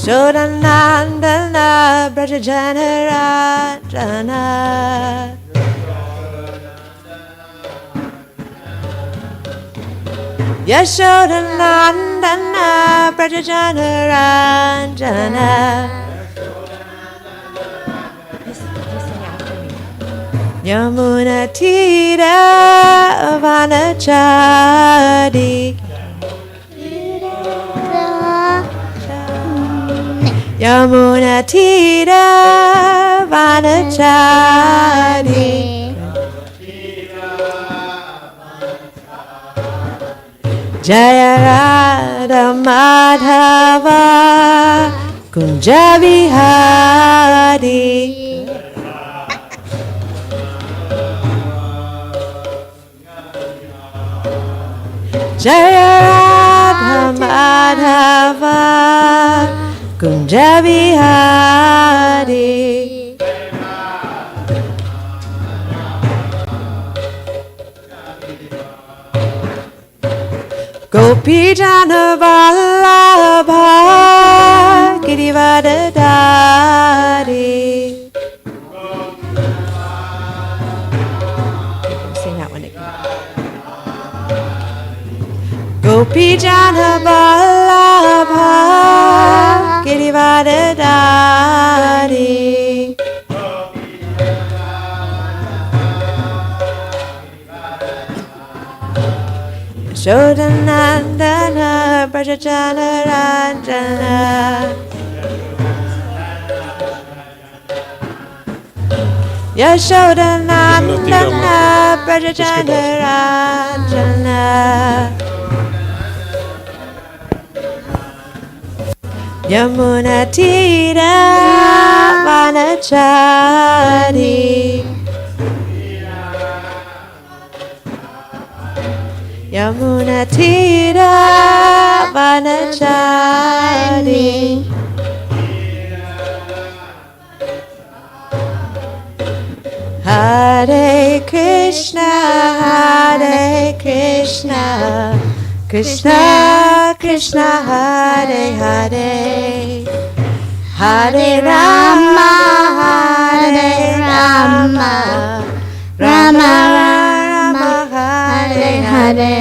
Yashodanandana Brajajanarajana Yashodanandana Brajajanarajana Yamuna Tira Vanachadi Yamuna Tira Vanachadi Jaya Radha Madhava Kunja Vihari Jaya Radha Madhava Kunja Vihari Gopi Jana Vallabha Girivadadari. Sing that one again. Gopi Jana Vallabha Girivadadari. Yashodanandana Brajajanarajana Yashodanandana Brajajanarajana Yamuna Tira Vanachari Yamuna Tira Vanachari Hare Krishna Krishna Krishna Hare Hare Hare Rama Rama Rama Hare Hare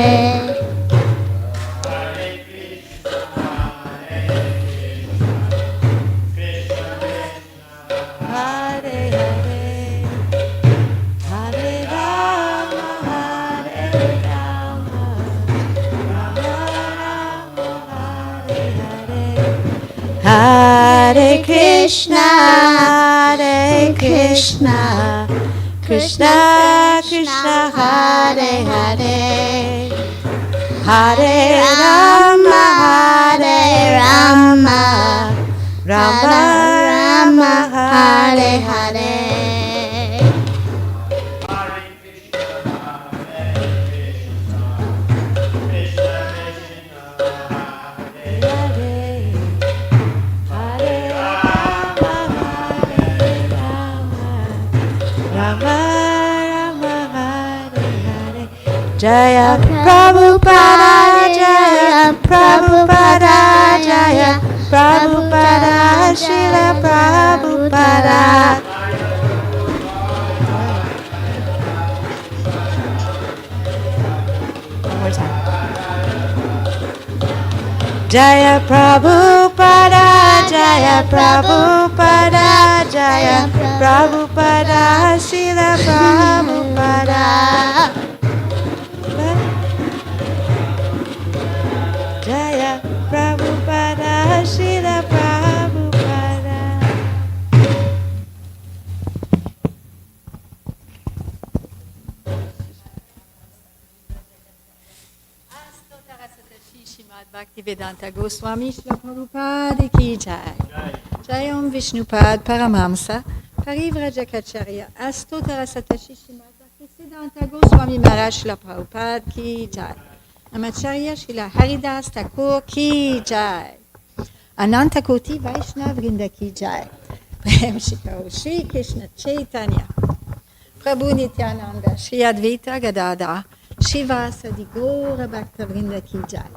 Hare Krishna Krishna Krishna Hare Hare Hare Rama Rama Rama Hare Hare Jaya Prabhupada, Jaya Prabhupada, Jaya Prabhupada, Srila Prabhupada. One more time. Jaya Prabhupada, Jaya Prabhupada, Jaya Prabhupada, Srila Prabhupada. Jaya Prabhupada, Srila Prabhupada. Shrimad Bhaktivedanta Goswami Srila Prabhupada ki jai. Jai Om Vishnupad Paramhamsa Parivrajakacharya Astotara Satashi Shrimad Bhaktivedanta Goswami Maharaj Srila Prabhupada ki jai. Amacharya Srila Haridas Thakur ki jai. Ananta Koti Vaishnav Vrinda ki jai. Prem Shikaro Shri Krishna Chaitanya Prabhu Nityananda Shri Advaita Gadadhara Shivasadi Gaura Bhakta Vrinda ki jai.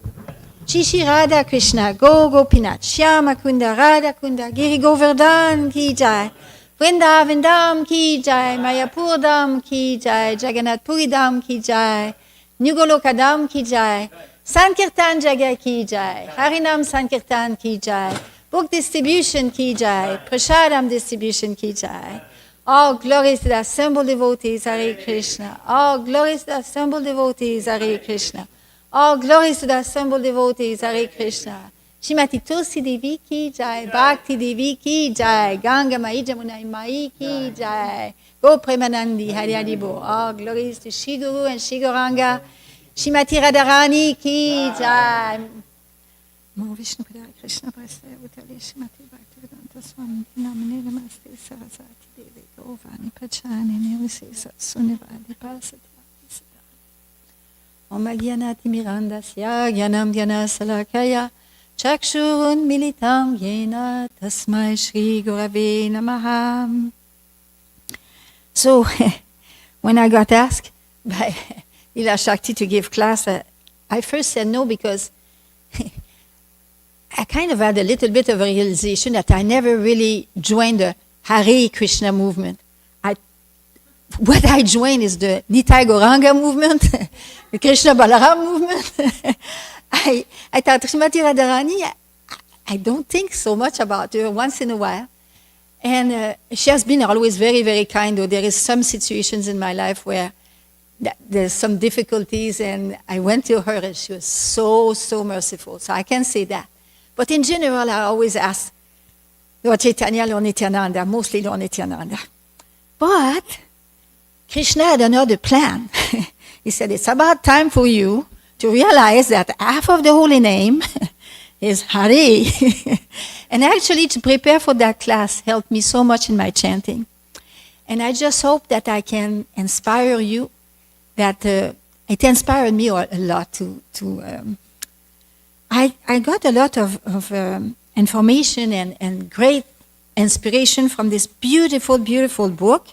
Chishi Radha Krishna, Go Gopinath, Shyama Kunda, Radha Kunda, Giri Govardhan Ki Jai, Vrindavan Dham Ki Jai, Mayapur Dham Ki Jai, Jagannath Puri Dham Ki Jai, New Goloka Dham Ki Jai, Sankirtan Jaga Ki Jai, Harinam Sankirtan Ki Jai, Book Distribution Ki Jai, Prashadam Distribution Ki Jai. All glories to the assembled devotees, Hare Krishna. All glories to the assembled devotees, Hare Krishna. All glories to the assembled devotees, Hare Krishna. Shrimati Tulsi Devi Ki Jai, Bhakti Devi Ki Jai, Ganga Mai Jamuna Mai Ki Jai, Go Premanandi Hari Hari Bo. All glories to Shri Guru and Shri Gauranga. Shrimati Radharani Ki Jai. Mo Vishnu Padaya Krishna Prasthaya Bhutale Shrimati Bhaktivedanta Swami Namane Namaste Sarasati Devi Govani Pachani Nirvise Sunivadi Pasati. Om Gyanati Mirandasya Gyanam Dhyana Salakaya Chakshurun Militam Yena Tasmai Shri Gurave Namaha. So, when I got asked by Lila Shakti to give class, I first said no because I kind of had a little bit of a realization that I never really joined the Hare Krishna movement. What I joined is the Nitai Gauranga movement, the Krishna Balaram movement. I thought Srimati Radharani, I don't think so much about her once in a while. And she has been always very, very kind, though there is some situations in my life where there's some difficulties, and I went to her and she was so, so merciful. So I can say that. But in general, I always ask Lord Chaitanya, Lord Nityananda, mostly Lord Nityananda. But Krishna had another plan. He said, it's about time for you to realize that half of the holy name is Hare. And actually, to prepare for that class helped me so much in my chanting. And I just hope that I can inspire you, that it inspired me a lot I got a lot of information and great inspiration from this beautiful, beautiful book.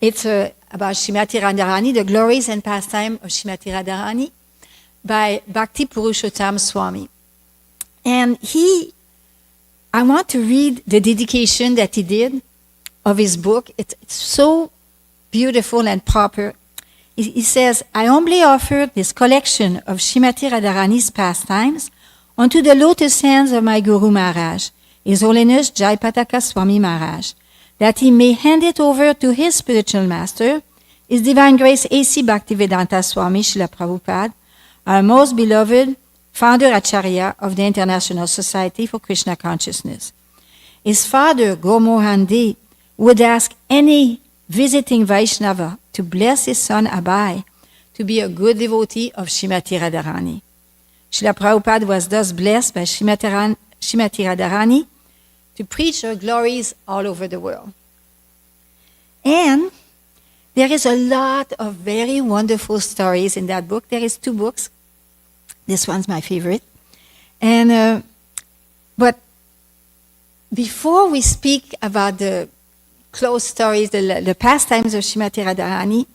It's about Srimati Radharani, the glories and pastime of Srimati Radharani, by Bhakti Purushottam Swami. And I want to read the dedication that he did of his book. It's so beautiful and proper. He says, I humbly offer this collection of Srimati Radharani's pastimes unto the lotus hands of my Guru Maharaj, His Holiness Jayapataka Swami Maharaj, that he may hand it over to his spiritual master, His Divine Grace A.C. Bhaktivedanta Swami Srila Prabhupada, our most beloved founder Acharya of the International Society for Krishna Consciousness. His father, Gomohan De, would ask any visiting Vaishnava to bless his son Abhay to be a good devotee of Srimati Radharani. Srila Prabhupada was thus blessed by Srimati Radharani to preach her glories all over the world. And there is a lot of very wonderful stories in that book. There is 2 books. This one's my favorite. And but before we speak about the close stories, the pastimes of Srimati Radharani,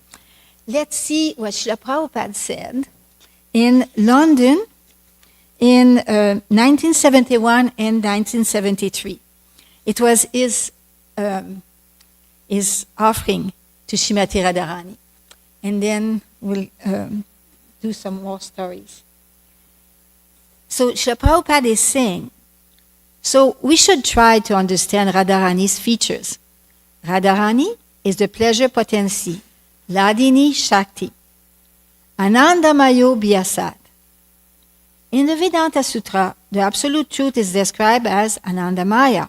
let's see what Srila Prabhupada said in London in 1971 and 1973. It was his offering to Srimati Radharani. And then we'll do some more stories. So Srila Prabhupada is saying, so we should try to understand Radharani's features. Radharani is the pleasure potency, Ladini Shakti, Anandamayo Bhyasat. In the Vedanta Sutra, the Absolute Truth is described as Anandamaya,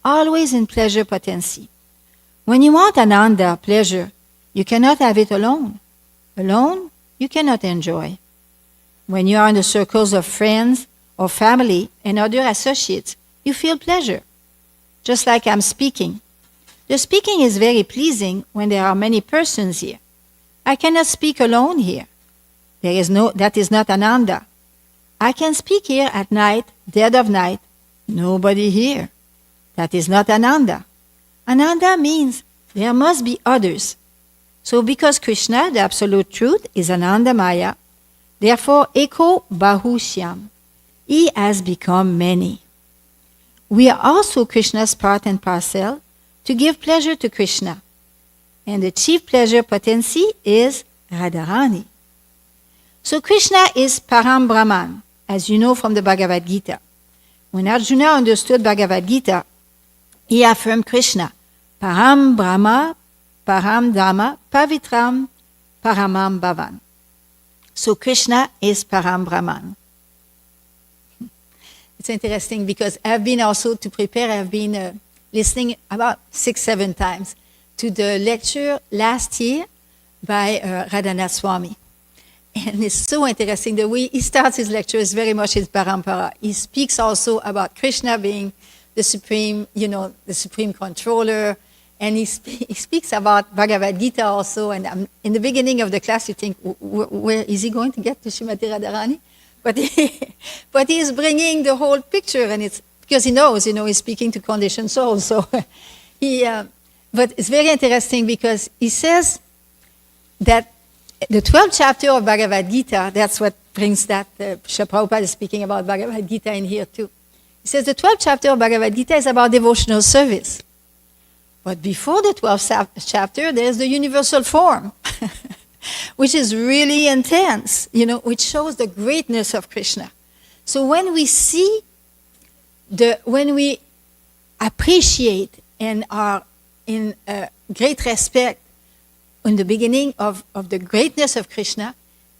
always in pleasure potency. When you want Ananda, pleasure, you cannot have it alone. Alone, you cannot enjoy. When you are in the circles of friends or family and other associates, you feel pleasure. Just like I'm speaking. The speaking is very pleasing when there are many persons here. I cannot speak alone here. That is not Ananda. I can speak here at night, dead of night, nobody here. That is not Ananda. Ananda means there must be others. So because Krishna, the Absolute Truth, is Anandamaya, therefore Eko Bahushyam. he has become many. We are also Krishna's part and parcel to give pleasure to Krishna. And the chief pleasure potency is Radharani. So Krishna is Param Brahman, as you know from the Bhagavad Gita. When Arjuna understood Bhagavad Gita, he affirmed Krishna, Param Brahma, Param Dhamma, Pavitram, Paramam Bhavan. So Krishna is Param Brahman. It's interesting because I've been also, to prepare, I've been listening about 6-7 times to the lecture last year by Radhanath Swami. And it's so interesting. The way he starts his lecture is very much his parampara. He speaks also about Krishna being the supreme, the supreme controller. And he speaks about Bhagavad Gita also. And in the beginning of the class, you think, where is he going to get to Srimati Radharani? But he is bringing the whole picture. And it's because he knows, he's speaking to conditioned souls. So but it's very interesting because he says that the 12th chapter of Bhagavad Gita, that's what brings that, Srila Prabhupada is speaking about Bhagavad Gita in here too. He says the 12th chapter of Bhagavad Gita is about devotional service. But before the 12th chapter, there's the universal form, which is really intense, which shows the greatness of Krishna. So when we see, when we appreciate and are in great respect in the beginning of the greatness of Krishna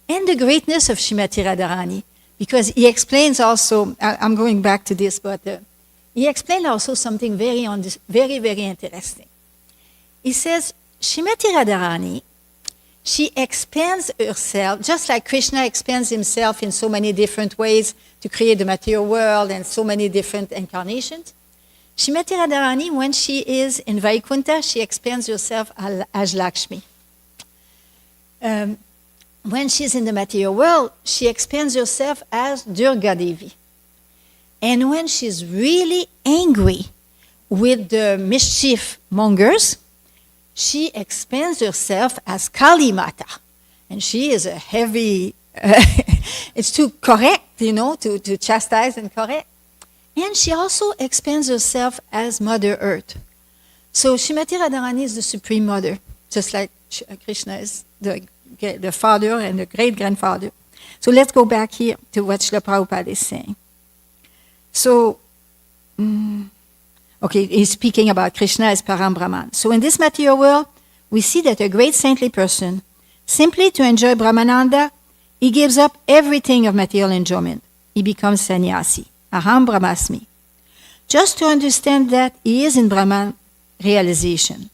and the greatness of Srimati Radharani, because he explains also, I'm going back to this, but he explained also something very, very interesting. He says, Srimati Radharani, she expands herself, just like Krishna expands himself in so many different ways to create the material world and so many different incarnations. Srimati Radharani, when she is in Vaikuntha, she expands herself as Lakshmi. When she's in the material world, she expands herself as Durga Devi. And when she's really angry with the mischief mongers, she expands herself as Kali Mata. And she is a heavy, it's too correct, to chastise and correct. And she also expands herself as Mother Earth. So Srimati Radharani is the Supreme Mother, just like Krishna is the father and the great-grandfather. So let's go back here to what Srila Prabhupada is saying. So, he's speaking about Krishna as Param Brahman. So in this material world, we see that a great saintly person, simply to enjoy Brahmananda, he gives up everything of material enjoyment. He becomes sannyasi, aham brahmasmi. Just to understand that he is in Brahman realization.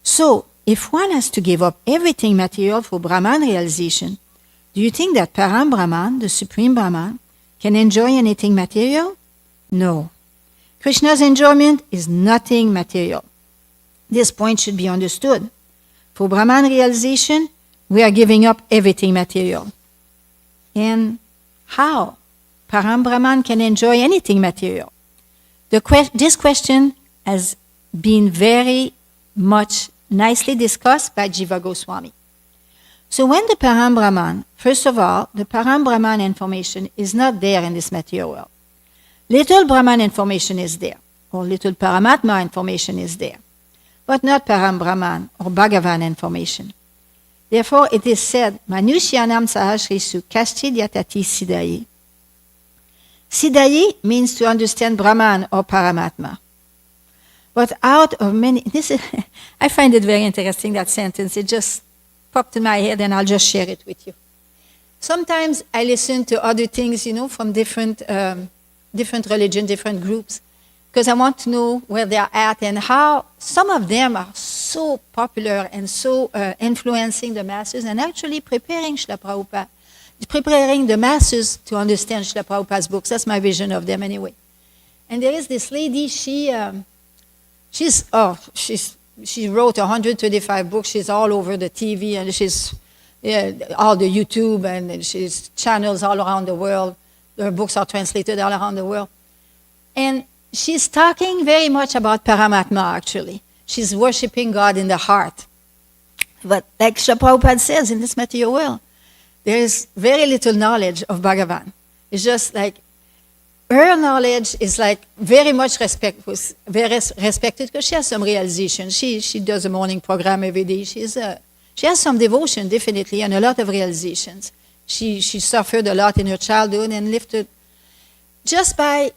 So, if one has to give up everything material for Brahman realization, do you think that Param Brahman, the Supreme Brahman, can enjoy anything material? No. Krishna's enjoyment is nothing material. This point should be understood. For Brahman realization, we are giving up everything material. And how Param Brahman can enjoy anything material? This question has been very much nicely discussed by Jiva Goswami. So when the Param Brahman, first of all, the Param Brahman information is not there in this material world. Little Brahman information is there, or little Paramatma information is there, but not Param Brahman or Bhagavan information. Therefore, it is said, Manushyanam sahasrisu kaschid yatati siddhayi. Siddhayi means to understand Brahman or Paramatma. But out of many, I find it very interesting, that sentence. It just popped in my head, and I'll just share it with you. Sometimes I listen to other things, from different religions, different groups, because I want to know where they are at and how some of them are so popular and so influencing the masses and actually preparing Srila Prabhupada, preparing the masses to understand Srila Prabhupada's books. That's my vision of them anyway. And there is this lady, she wrote 135 books. She's all over the TV, and she's all the YouTube, and she's channels all around the world. Her books are translated all around the world. And she's talking very much about Paramatma, actually. She's worshiping God in the heart. But like Srila Prabhupada says, in this material world, there is very little knowledge of Bhagavan. It's just like her knowledge is like very much respected because she has some realization. She does a morning program every day. She has some devotion, definitely, and a lot of realizations. She suffered a lot in her childhood and lifted just by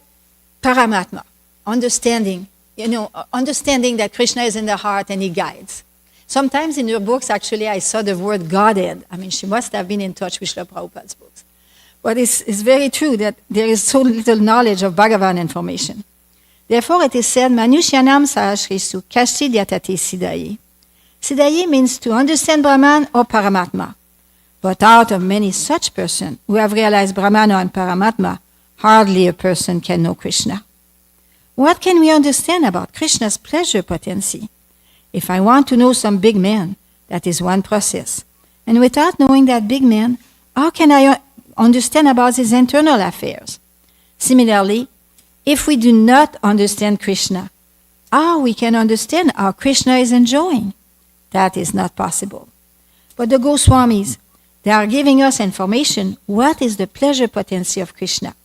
paramatma, understanding that Krishna is in the heart and he guides. Sometimes in her books, actually, I saw the word Godhead. I mean, she must have been in touch with Srila Prabhupada's books. But it's very true that there is so little knowledge of Bhagavan information. Therefore, it is said, Manushyanam sahasrisu kashti dyatate siddhaye. Siddhaye means to understand Brahman or Paramatma. But out of many such persons who have realized Brahman and Paramatma, hardly a person can know Krishna. What can we understand about Krishna's pleasure potency? If I want to know some big man, that is one process. And without knowing that big man, how can I understand about his internal affairs? Similarly, if we do not understand Krishna, how we can understand how Krishna is enjoying? That is not possible. But the Goswamis, they are giving us information what is the pleasure potency of Krishna.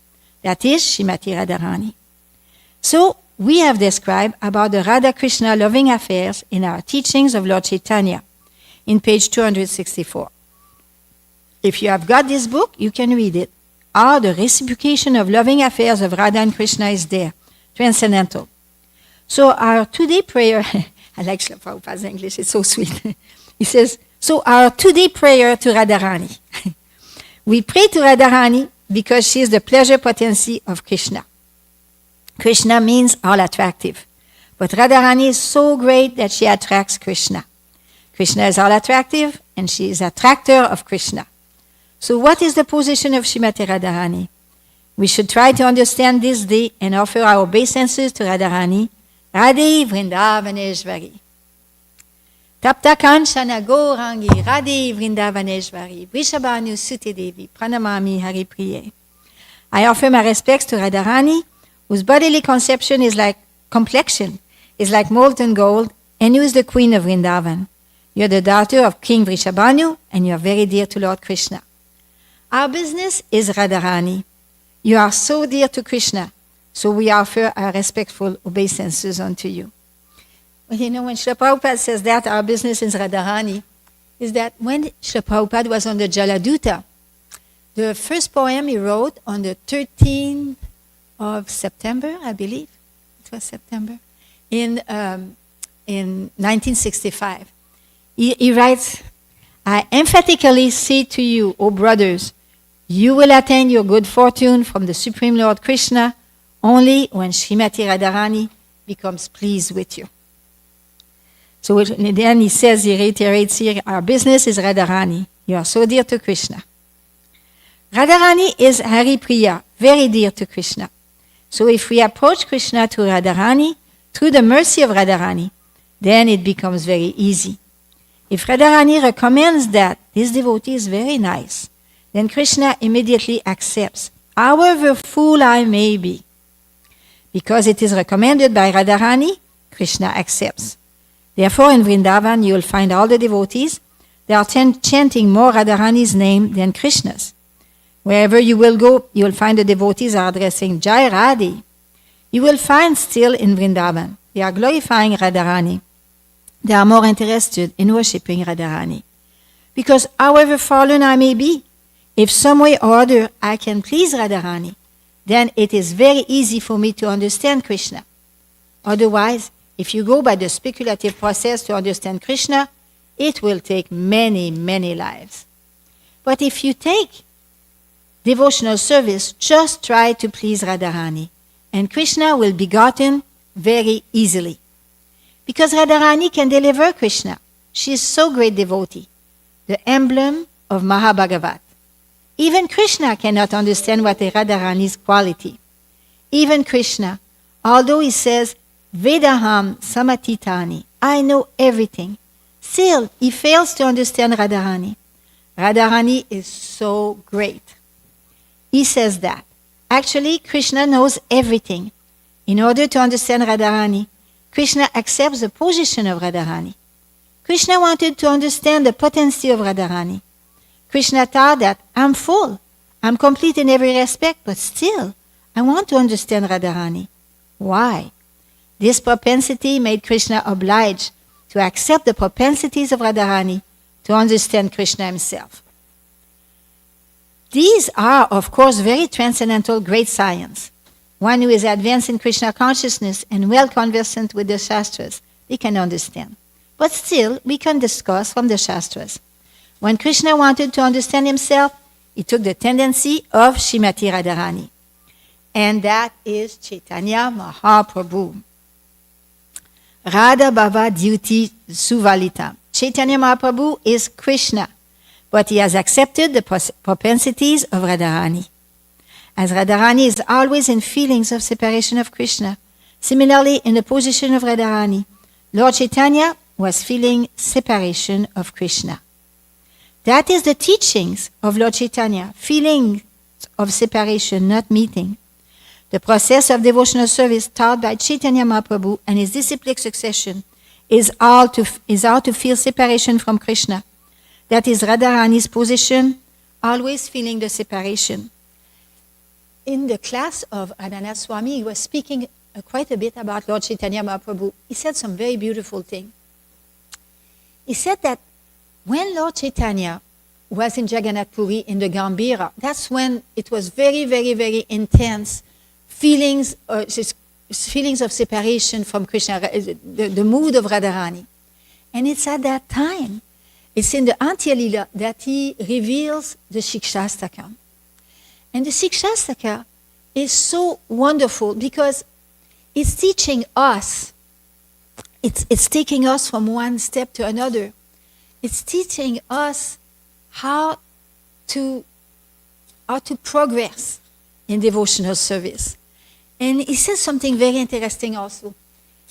That is Srimati Radharani. So, we have described about the Radha-Krishna loving affairs in our teachings of Lord Chaitanya in page 264. If you have got this book, you can read it. How the reciprocation of loving affairs of Radha and Krishna is there, transcendental. So our today prayer, I like Srila Prabhupada's English, it's so sweet. He says, so our today prayer to Radharani. We pray to Radharani because she is the pleasure potency of Krishna. Krishna means all attractive. But Radharani is so great that she attracts Krishna. Krishna is all attractive and she is attractor of Krishna. So what is the position of Srimati Radharani? We should try to understand this day and offer our obeisances to Radharani. Radhe Vrindavaneshvari. Tapta Kanchana Gourangi Radhe Vrindavaneshvari. Vrishabhanu Sute Devi. Pranamami Hari Priye. I offer my respects to Radharani, whose bodily conception is like complexion, is like molten gold, and who is the queen of Vrindavan. You are the daughter of King Vrishabhanu, and you are very dear to Lord Krishna. Our business is Radharani. You are so dear to Krishna, so we offer our respectful obeisances unto you. Well, you know, when Srila Prabhupada says that our business is Radharani, is that when Srila Prabhupada was on the Jaladuta, the first poem he wrote on the 13th of September, I believe, it was September, in 1965. He writes, I emphatically say to you, O brothers, you will attain your good fortune from the Supreme Lord Krishna only when Srimati Radharani becomes pleased with you. So then he says, he reiterates here, our business is Radharani. You are so dear to Krishna. Radharani is Hari Priya, very dear to Krishna. So if we approach Krishna to Radharani, through the mercy of Radharani, then it becomes very easy. If Radharani recommends that this devotee is very nice, then Krishna immediately accepts, however fool I may be. Because it is recommended by Radharani, Krishna accepts. Therefore, in Vrindavan, you will find all the devotees, they are chanting more Radharani's name than Krishna's. Wherever you will go, you will find the devotees are addressing Jai Radhe. You will find still in Vrindavan, they are glorifying Radharani. They are more interested in worshipping Radharani. Because however fallen I may be, if some way or other I can please Radharani, then it is very easy for me to understand Krishna. Otherwise, if you go by the speculative process to understand Krishna, it will take many, many lives. But if you take devotional service, just try to please Radharani, and Krishna will be gotten very easily. Because Radharani can deliver Krishna. She is so great devotee, the emblem of Mahabhagavat. Even Krishna cannot understand what is Radharani's quality. Even Krishna, although he says, Vedaham samatitani, I know everything, still he fails to understand Radharani. Radharani is so great. He says that. Actually, Krishna knows everything. In order to understand Radharani, Krishna accepts the position of Radharani. Krishna wanted to understand the potency of Radharani. Krishna thought that I'm full. I'm complete in every respect, but still, I want to understand Radharani. Why? This propensity made Krishna obliged to accept the propensities of Radharani to understand Krishna himself. These are, of course, very transcendental great science. One who is advanced in Krishna consciousness and well conversant with the Shastras, they can understand. But still, we can discuss from the Shastras. When Krishna wanted to understand himself, he took the tendency of Srimati Radharani. And that is Chaitanya Mahaprabhu. Radha Bhava Dyuti Suvalita. Chaitanya Mahaprabhu is Krishna, but he has accepted the propensities of Radharani. As Radharani is always in feelings of separation of Krishna, similarly in the position of Radharani, Lord Chaitanya was feeling separation of Krishna. That is the teachings of Lord Chaitanya, feelings of separation, not meeting. The process of devotional service taught by Chaitanya Mahaprabhu and his disciplic succession is how to feel separation from Krishna. That is Radharani's position, always feeling the separation. In the class of Ananda Swami, he was speaking quite a bit about Lord Chaitanya Mahaprabhu. He said some very beautiful thing. He said that when Lord Chaitanya was in Jagannath Puri in the Gambhira, that's when it was very, very, very intense feelings of separation from Krishna, the mood of Radharani. And it's at that time, it's in the Antya Lila that he reveals the Shikshastaka. And the Shikshastaka is so wonderful because it's teaching us, it's taking us from one step to another. It's teaching us how to progress in devotional service. And he says something very interesting also.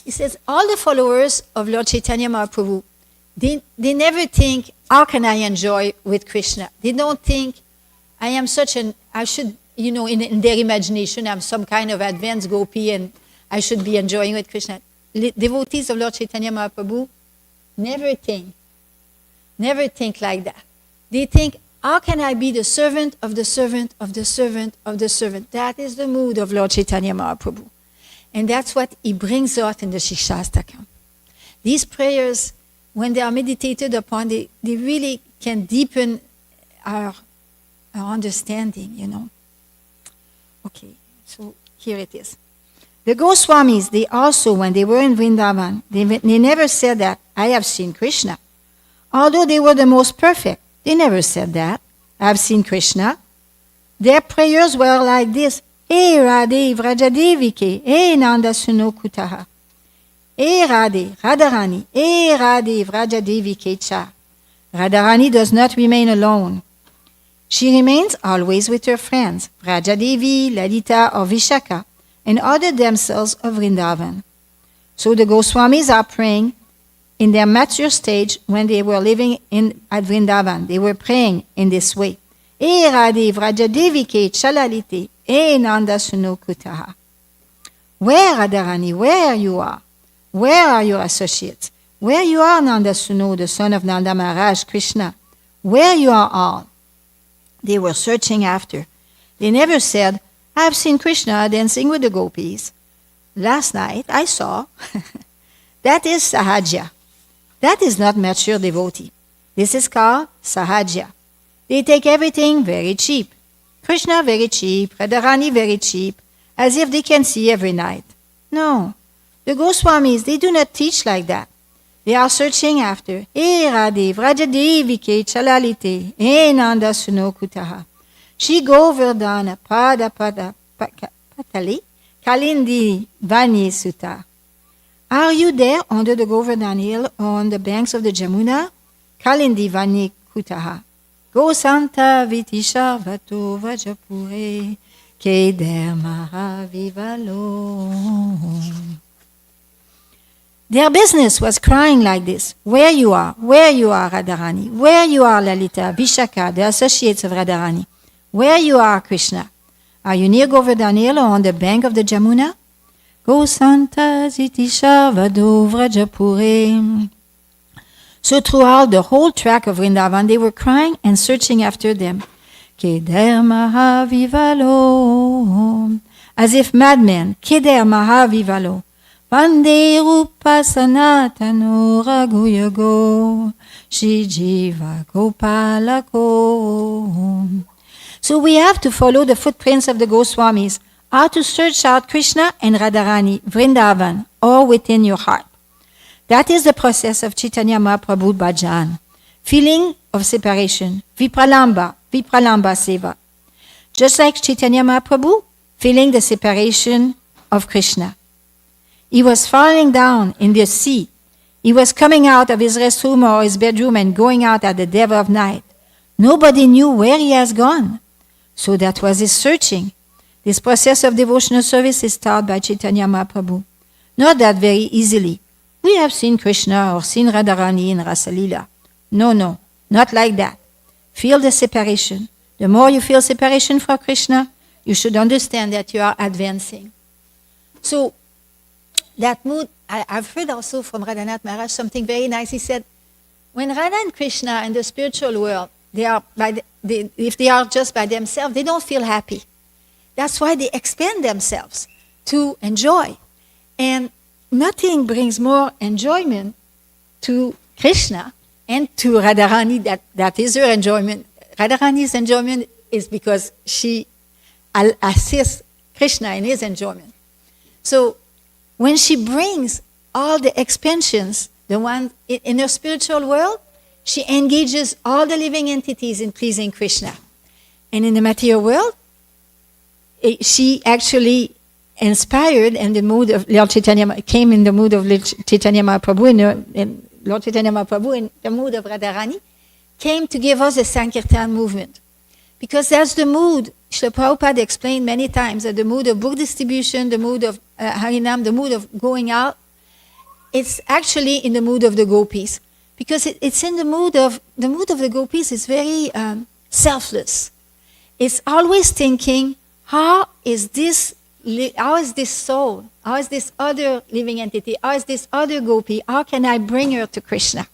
He says, all the followers of Lord Chaitanya Mahaprabhu, they never think, how can I enjoy with Krishna? They don't think, I should, in their imagination, I'm some kind of advanced gopi and I should be enjoying with Krishna. Devotees of Lord Chaitanya Mahaprabhu never think like that. They think, how can I be the servant of the servant of the servant of the servant? That is the mood of Lord Chaitanya Mahaprabhu. And that's what he brings out in the Shikshastaka. These prayers, when they are meditated upon, they really can deepen our understanding, Okay, so here it is. The Goswamis, they also, when they were in Vrindavan, they never said that, I have seen Krishna. Although they were the most perfect, they never said that. I've seen Krishna. Their prayers were like this. Hey Radhe Vrajadevike, hey Nanda Suno Kutaha. Hey Radhe, Radharani, hey Radhe Vrajadevike Cha. Radharani does not remain alone. She remains always with her friends, Vrajadevi, Lalita or Vishaka, and other damsels of Vrindavan. So the Goswamis are praying in their mature stage when they were living at Vrindavan. They were praying in this way. E Radhe Vrajadevike Chalalite E Nanda Suno Kutaha. Where, Radharani, where you are? Where are your associates? Where you are, Nanda Suno, the son of Nanda Maharaj, Krishna? Where you are all? They were searching after. They never said, I have seen Krishna dancing with the gopis. Last night I saw. That is Sahaja. That is not mature devotee. This is called Sahaja. They take everything very cheap. Krishna very cheap, Radharani very cheap, as if they can see every night. No. The Goswamis, they do not teach like that. They are searching after. E Radhe Vrajadevike Chalalite E Nanda Suno Kutaha. Shri Govardhana Pada Patali Kalindi Vani Sutta. Are you there under the Govardhan hill or on the banks of the Jamuna? Kalindi Vani Kutaha. Go Santa Vitisha Vato Vajapure Keder Mahavivalo. Their business was crying like this. Where you are, Radharani. Where you are, Lalita, Vishaka, the associates of Radharani. Where you are, Krishna. Are you near Govardhan hill or on the bank of the Jamuna? Go Santa Zitisha Vado Vrajapure. So throughout the whole track of Vrindavan, they were crying and searching after them. Keder Mahavivalo. As if madmen, Keder Mahavivalo. Panderu Pasanatano Raguyago. Shijiva Gopalako. So we have to follow the footprints of the Goswamis, how to search out Krishna and Radharani, Vrindavan, all within your heart. That is the process of Chaitanya Mahaprabhu Bhajan, feeling of separation, Vipralamba Seva. Just like Chaitanya Mahaprabhu, feeling the separation of Krishna. He was falling down in the sea. He was coming out of his restroom or his bedroom and going out at the dead of night. Nobody knew where he has gone. So that was his searching. This process of devotional service is taught by Chaitanya Mahaprabhu. Not that very easily. We have seen Krishna or seen Radharani in Rasalila. No, not like that. Feel the separation. The more you feel separation from Krishna, you should understand that you are advancing. So, that mood, I've heard also from Radhanath Maharaj something very nice. He said, when Radha and Krishna in the spiritual world, if they are just by themselves, they don't feel happy. That's why they expand themselves to enjoy. And nothing brings more enjoyment to Krishna and to Radharani. That is her enjoyment. Radharani's enjoyment is because she assists Krishna in his enjoyment. So when she brings all the expansions, the one in her spiritual world, she engages all the living entities in pleasing Krishna. And in the material world, she actually inspired and the mood of Lord Chaitanya came in the mood of Chaitanya Mahaprabhu and Lord Chaitanya Mahaprabhu in the mood of Radharani came to give us the Sankirtan movement. Because that's the mood, Srila Prabhupada explained many times, that the mood of book distribution, the mood of Harinam, the mood of going out, it's actually in the mood of the gopis. Because it's in the mood of the gopis is very selfless. It's always thinking, how is this soul, how is this other living entity, how is this other gopi, how can I bring her to Krishna?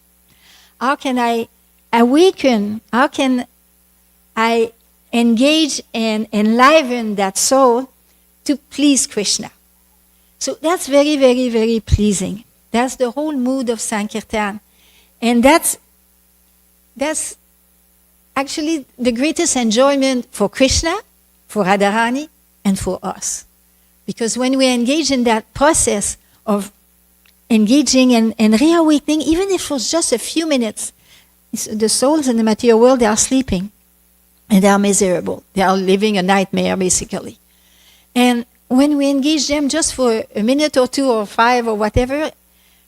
How can I awaken, how can I engage and enliven that soul to please Krishna? So that's very, very, very pleasing. That's the whole mood of Sankirtan. And that's actually the greatest enjoyment for Krishna, for Radharani, and for us. Because when we engage in that process of engaging and reawakening, even if it was just a few minutes, the souls in the material world, they are sleeping. And they are miserable. They are living a nightmare, basically. And when we engage them just for a minute or two or 5 or whatever,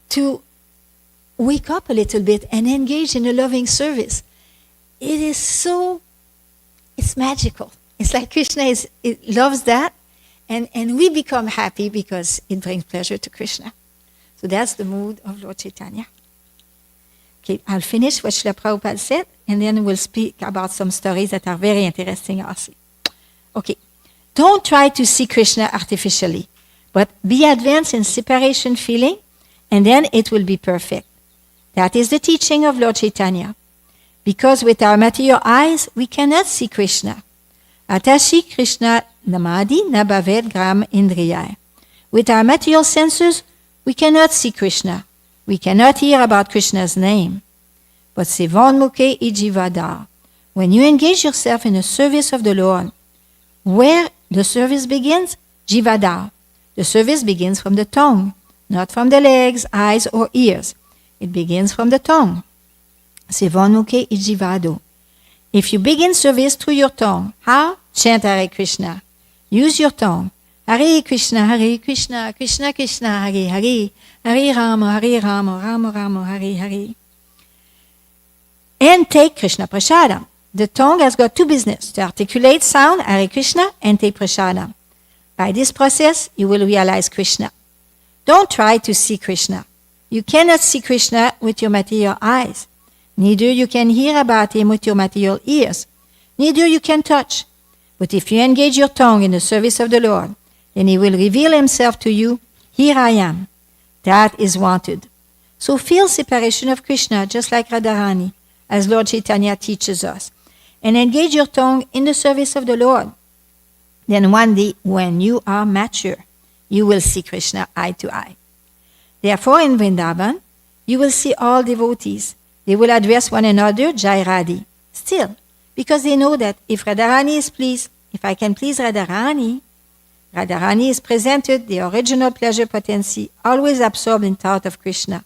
to wake up a little bit and engage in a loving service, it's magical. It's like Krishna loves that, and we become happy because it brings pleasure to Krishna. So that's the mood of Lord Chaitanya. Okay, I'll finish what Srila Prabhupada said, and then we'll speak about some stories that are very interesting also. Okay, don't try to see Krishna artificially, but be advanced in separation feeling, and then it will be perfect. That is the teaching of Lord Chaitanya. Because with our material eyes, we cannot see Krishna. Atashi Krishna namadi nabhavet gram indriyai. With our material senses, we cannot see Krishna. We cannot hear about Krishna's name. But sevonmukhe ijivada. When you engage yourself in the service of the Lord, where the service begins? Jivada. The service begins from the tongue, not from the legs, eyes, or ears. It begins from the tongue. Sevonmukhe ijivado. If you begin service through your tongue, how? Chant Hare Krishna. Use your tongue. Hare Krishna, Krishna Krishna, Hare Hare, Hare Rama, Rama Rama, Hare Hare. And take Krishna Prasadam. The tongue has got two business, to articulate sound, Hare Krishna, and take Prasadam. By this process, you will realize Krishna. Don't try to see Krishna. You cannot see Krishna with your material eyes. Neither you can hear about him with your material ears. Neither you can touch. But if you engage your tongue in the service of the Lord, then he will reveal himself to you. Here I am. That is wanted. So feel separation of Krishna just like Radharani, as Lord Chaitanya teaches us. and engage your tongue in the service of the Lord. Then one day, when you are mature, you will see Krishna eye to eye. Therefore, in Vrindavan, you will see all devotees. They will address one another, Jai Radhi. Still, because they know that if Radharani is pleased, if I can please Radharani, Radharani is presented, the original pleasure potency, always absorbed in thought of Krishna.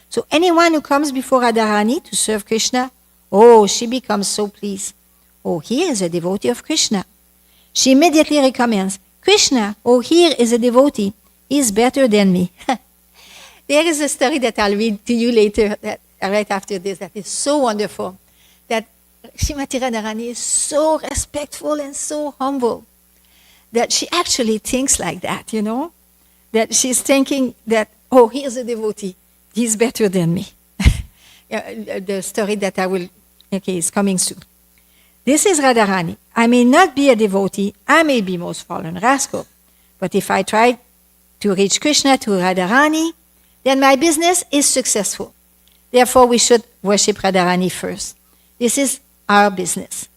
So anyone who comes before Radharani to serve Krishna, oh, she becomes so pleased. Oh, here is a devotee of Krishna. She immediately recommends, Krishna, oh, here is a devotee. He is better than me. There is a story that I'll read to you later, that, right after this, that is so wonderful. That Srimati Radharani is so respectful and so humble that she actually thinks like that, you know? That she's thinking that, oh, here's a devotee. He's better than me. The story that is coming soon. This is Radharani. I may not be a devotee. I may be most fallen rascal. But if I try to reach Krishna through Radharani, then my business is successful. Therefore, we should worship Radharani first. This is our business.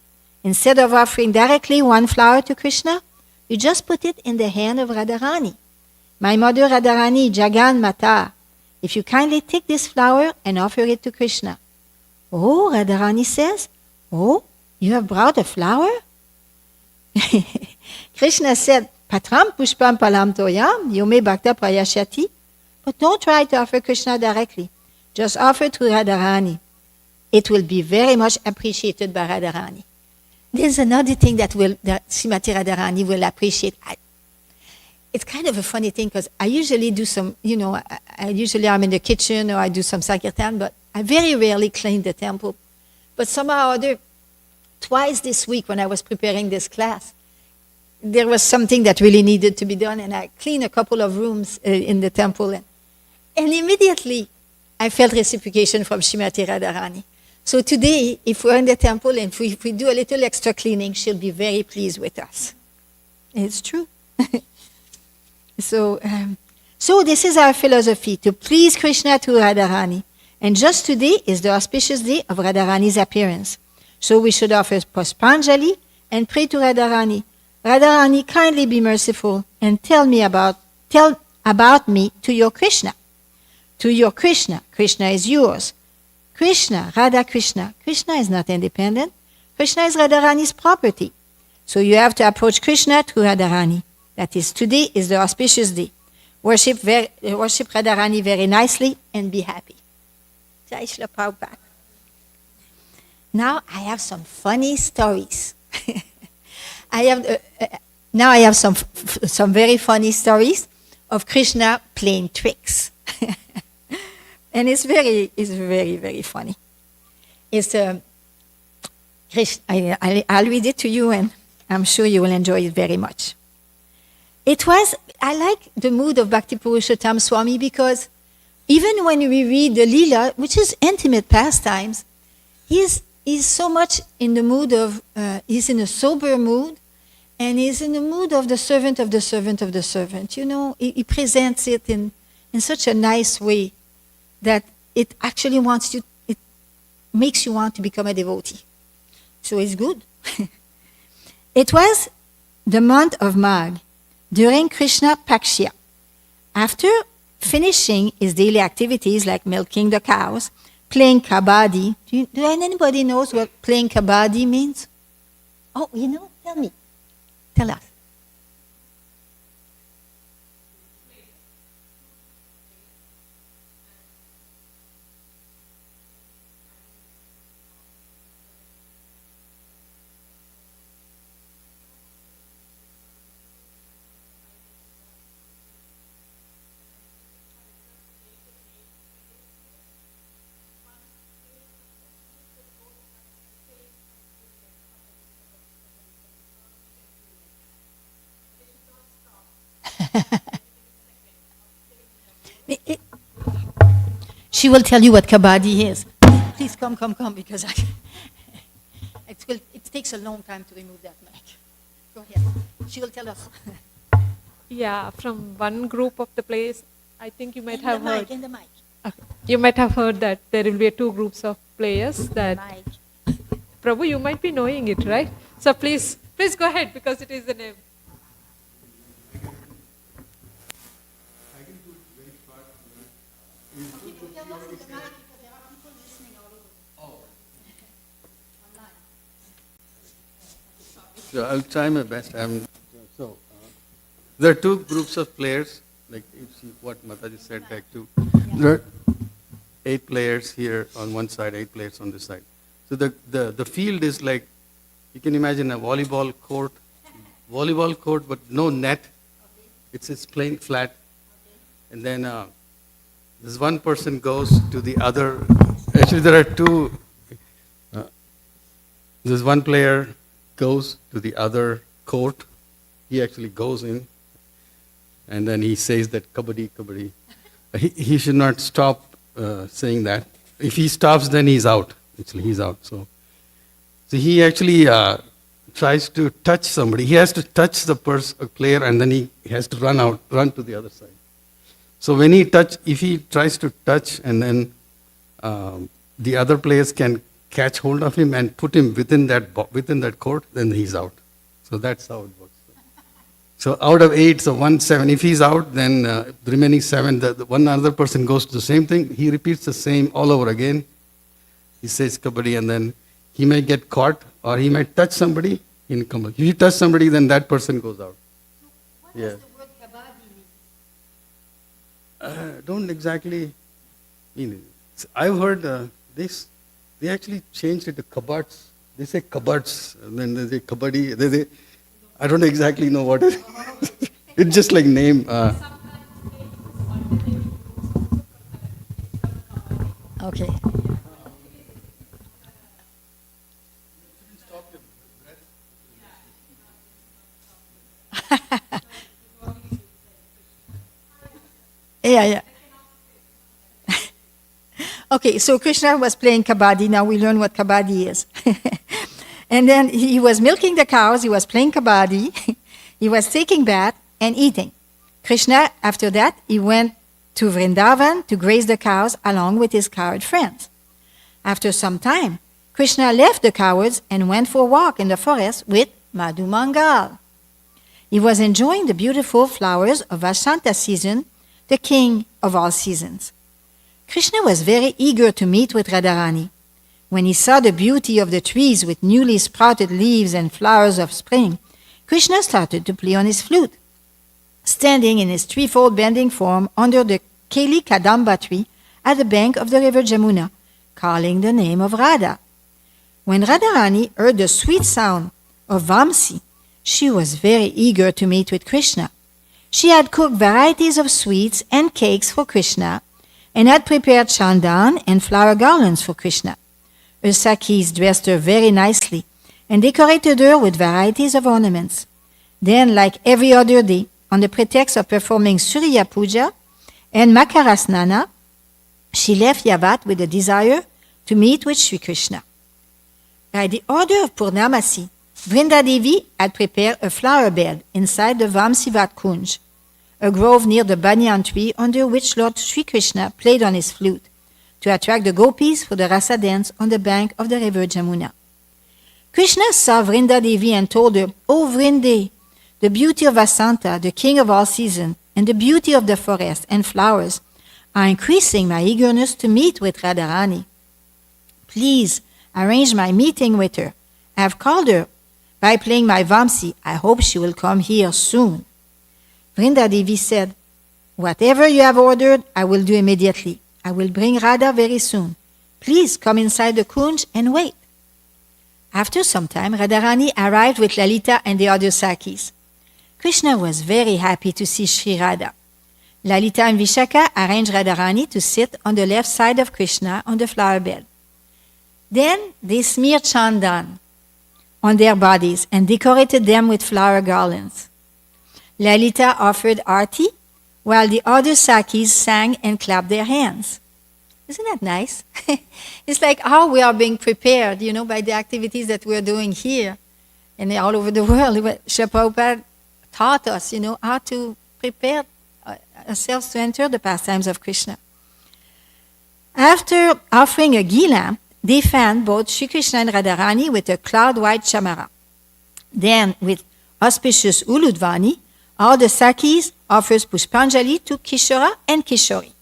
Instead of offering directly one flower to Krishna, you just put it in the hand of Radharani. My mother Radharani, Jagan Mata, if you kindly take this flower and offer it to Krishna. Oh, Radharani says, oh, you have brought a flower? Krishna said, Patram pushpam palam toyam, yume bhakta prayashati. But don't try to offer Krishna directly. Just offer to Radharani. It will be very much appreciated by Radharani. There's another thing that Srimati Radharani will appreciate. It's kind of a funny thing because I usually do some, I usually am in the kitchen or I do some Sankirtan, but I very rarely clean the temple. But somehow or other, twice this week when I was preparing this class, there was something that really needed to be done, and I cleaned a couple of rooms in the temple. And immediately, I felt reciprocation from Srimati Radharani. So today, if we're in the temple and if we do a little extra cleaning, she'll be very pleased with us. It's true. So this is our philosophy, to please Krishna through Radharani. And just today is the auspicious day of Radharani's appearance. So we should offer Puspanjali and pray to Radharani. Radharani, kindly be merciful and tell about me to your Krishna. To your Krishna. Krishna is yours. Krishna, Radha Krishna. Krishna is not independent. Krishna is Radharani's property. So you have to approach Krishna through Radharani. That is, today is the auspicious day. Worship Radharani very nicely and be happy. Jai Shri Prabhupada. Now I have some funny stories. I have some very funny stories of Krishna playing tricks. And it's very, very funny. It's I'll read it to you, and I'm sure you will enjoy it very much. I like the mood of Bhakti Purushottam Swami because even when we read the Leela, which is intimate pastimes, he's so much in the mood of, he's in a sober mood, and he's in the mood of the servant of the servant of the servant. You know, he presents it in such a nice way that it actually it makes you want to become a devotee. So it's good. It was the month of Magh, during Krishna Pakshya. After finishing his daily activities like milking the cows, playing kabaddi. Do anybody knows what playing kabaddi means? Oh, you know? Tell me. Tell us. She will tell you what kabaddi is. Please come, because it takes a long time to remove that mic. Go ahead. She will tell us. Yeah, from one group of the players, I think you might have heard. In the mic. Okay. You might have heard that there will be two groups of players. That Prabhu, you might be knowing it, right? So please go ahead because it is the name. So I'll try my best. There are two groups of players, like you see what Mataji said back to. There are 8 players here on one side, 8 players on this side. So the field is like, you can imagine a volleyball court, but no net. It's plain flat. And then this one person goes to the other. Actually, there are two. This one player goes to the other court. He actually goes in, and then he says that kabaddi, kabaddi. He should not stop saying that. If he stops, then he's out. Actually, he's out. So he actually tries to touch somebody. He has to touch the player, and then he has to run to the other side. So if he tries to touch, and then the other players can catch hold of him and put him within that court, then he's out. So that's how it works. So out of 8, so 1, 7. If he's out, then the remaining 7, the one other person goes to the same thing. He repeats the same all over again. He says kabaddi, and then he may get caught, or he might touch somebody in kabaddi. If you touch somebody, then that person goes out. So what does the word kabaddi mean? Don't exactly mean it. I've heard this. They actually changed it to kabards. They say kabards, and then they say kabaddi. I don't exactly know what it is. It's just like name. Okay. Yeah. Okay, so Krishna was playing kabaddi. Now we learn what kabaddi is. And then he was milking the cows, he was playing kabaddi, he was taking bath and eating. Krishna, after that, he went to Vrindavan to graze the cows along with his cowherd friends. After some time, Krishna left the cowards and went for a walk in the forest with Madhu Mangal. He was enjoying the beautiful flowers of Vasanta season, the king of all seasons. Krishna was very eager to meet with Radharani. When he saw the beauty of the trees with newly sprouted leaves and flowers of spring, Krishna started to play on his flute. Standing in his threefold bending form under the Keli Kadamba tree at the bank of the river Jamuna, calling the name of Radha. When Radharani heard the sweet sound of Vamsi, she was very eager to meet with Krishna. She had cooked varieties of sweets and cakes for Krishna and had prepared chandan and flower garlands for Krishna. Her Sakis dressed her very nicely and decorated her with varieties of ornaments. Then, like every other day, on the pretext of performing Surya Puja and Makara Snana, she left Yavat with a desire to meet with Sri Krishna. By the order of Purnamasi, Vrinda Devi had prepared a flower bed inside the Vamsivat Kunj, a grove near the banyan tree under which Lord Sri Krishna played on his flute, to attract the gopis for the rasa dance on the bank of the river Jamuna. Krishna saw Vrinda Devi and told her, "O Vrinde, the beauty of Vasanta, the king of all seasons, and the beauty of the forest and flowers are increasing my eagerness to meet with Radharani. Please arrange my meeting with her. I have called her by playing my Vamsi. I hope she will come here soon." Vrinda Devi said, "Whatever you have ordered, I will do immediately. I will bring Radha very soon. Please come inside the kunj and wait." After some time, Radharani arrived with Lalita and the other Sakis. Krishna was very happy to see Sri Radha. Lalita and Vishaka arranged Radharani to sit on the left side of Krishna on the flower bed. Then they smeared chandan on their bodies and decorated them with flower garlands. Lalita offered arti, while the other Sakis sang and clapped their hands. Isn't that nice? It's like how we are being prepared, by the activities that we're doing here and all over the world. Srila Prabhupada taught us, how to prepare ourselves to enter the pastimes of Krishna. After offering a ghee lamp, they fanned both Sri Krishna and Radharani with a cloud-white chamara. Then, with auspicious Uludvani, all the Sakis offers Pushpanjali to Kishora and Kishori.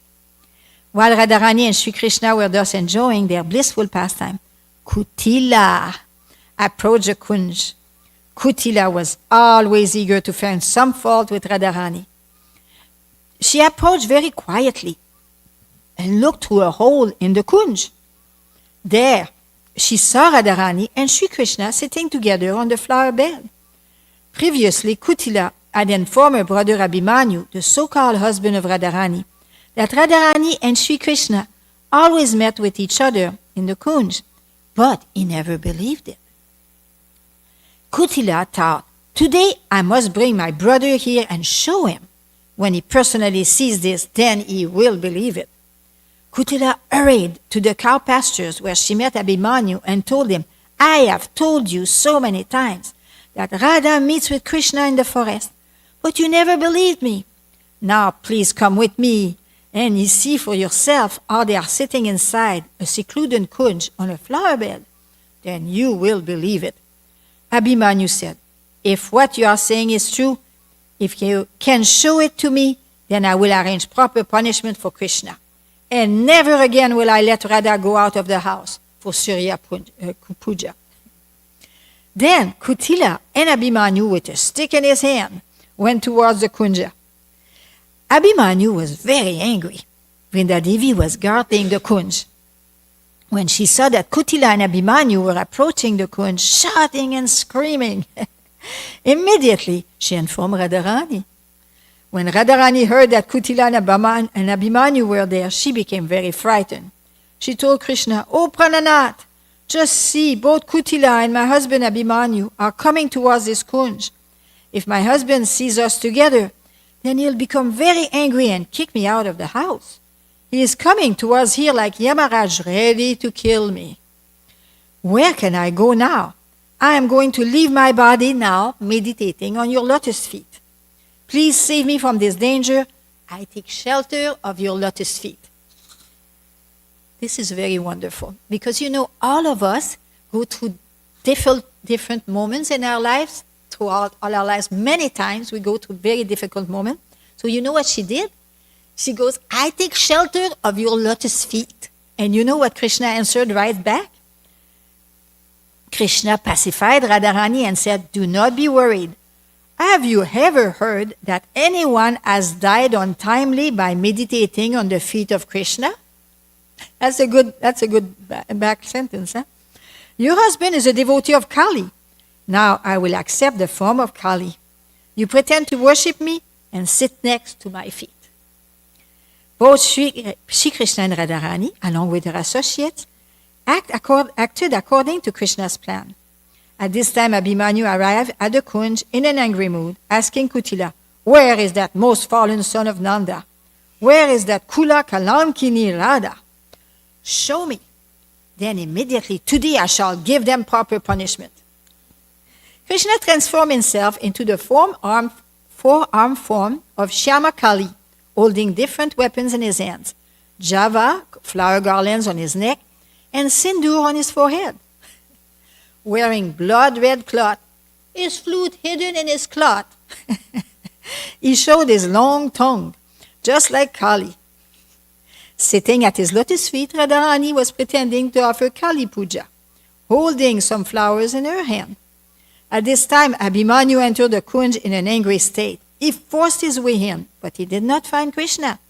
While Radharani and Sri Krishna were thus enjoying their blissful pastime, Kutila approached the Kunj. Kutila was always eager to find some fault with Radharani. She approached very quietly and looked through a hole in the Kunj. There, she saw Radharani and Sri Krishna sitting together on the flower bed. Previously, Kutila had informed her brother Abhimanyu, the so-called husband of Radharani, that Radharani and Sri Krishna always met with each other in the Kunj, but he never believed it. Kutila thought, today I must bring my brother here and show him. When he personally sees this, then he will believe it. Kutila hurried to the cow pastures where she met Abhimanyu and told him, I have told you so many times that Radha meets with Krishna in the forest, but you never believed me. Now please come with me and you see for yourself how they are sitting inside a secluded kunj on a flower bed. Then you will believe it. Abhimanyu said, if what you are saying is true, if you can show it to me, then I will arrange proper punishment for Krishna. And never again will I let Radha go out of the house for Surya Puja. Then Kutila and Abhimanyu, with a stick in his hand, went towards the kunja. Abhimanyu was very angry. Vrindadevi was guarding the kunj. When she saw that Kutila and Abhimanyu were approaching the kunj, shouting and screaming, immediately she informed Radharani. When Radharani heard that Kutila and Abhimanyu were there, she became very frightened. She told Krishna, "Oh Prananath, just see, both Kutila and my husband Abhimanyu are coming towards this kunj. If my husband sees us together, then he'll become very angry and kick me out of the house. He is coming towards here like Yamaraj, ready to kill me. Where can I go now? I am going to leave my body now, meditating on your lotus feet. Please save me from this danger. I take shelter of your lotus feet." This is very wonderful because, all of us go through different moments in our lives. Throughout all our lives, many times we go through very difficult moments. So you know what she did? She goes, "I take shelter of your lotus feet." And you know what Krishna answered right back? Krishna pacified Radharani and said, "Do not be worried. Have you ever heard that anyone has died untimely by meditating on the feet of Krishna?" That's a good back sentence. Huh? Your husband is a devotee of Kali. Now I will accept the form of Kali. You pretend to worship me and sit next to my feet. Both Sri Krishna and Radharani, along with their associates, acted according to Krishna's plan. At this time, Abhimanyu arrived at the kunj in an angry mood, asking Kutila, "Where is that most fallen son of Nanda? Where is that Kula Kalamkini Radha? Show me. Then immediately, today I shall give them proper punishment." Krishna transformed himself into the four-armed form of Shyama Kali, holding different weapons in his hands, java, flower garlands on his neck, and sindoor on his forehead. Wearing blood-red cloth, his flute hidden in his cloth, he showed his long tongue, just like Kali. Sitting at his lotus feet, Radharani was pretending to offer Kali Puja, holding some flowers in her hand. At this time, Abhimanyu entered the kunj in an angry state. He forced his way in, but he did not find Krishna.